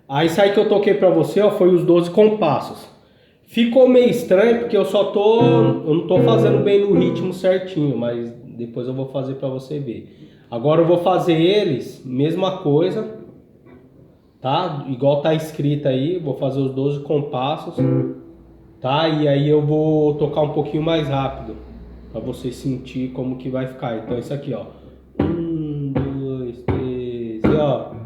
Aí isso aí que eu toquei pra você, ó, foi os 12 compassos. Ficou meio estranho porque eu não tô fazendo bem no ritmo certinho, mas depois eu vou fazer pra você ver. Agora eu vou fazer eles, mesma coisa, tá? Igual tá escrito aí, vou fazer os 12 compassos, tá? E aí eu vou tocar um pouquinho mais rápido, pra você sentir como que vai ficar. Então isso aqui, ó. Um, dois, três, e ó.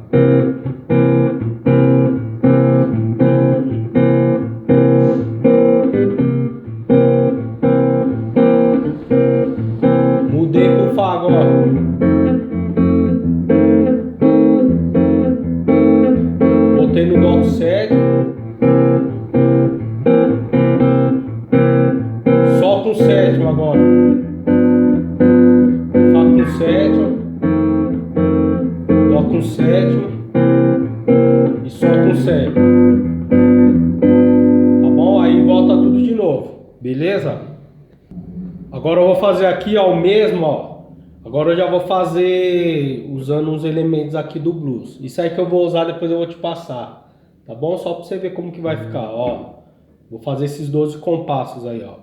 Mudei pro Fá agora. Voltei no Dó 7. Sol com sétimo agora. Fá com sétimo. Dó com sétimo. E Sol com sétimo. Tá bom? Aí volta tudo de novo. Beleza? Agora eu vou fazer aqui, ó, o mesmo, ó. Agora eu já vou fazer usando uns elementos aqui do blues. Isso aí que eu vou usar, depois eu vou te passar. Tá bom? Só pra você ver como que vai ficar, ó. Vou fazer esses 12 compassos aí, ó.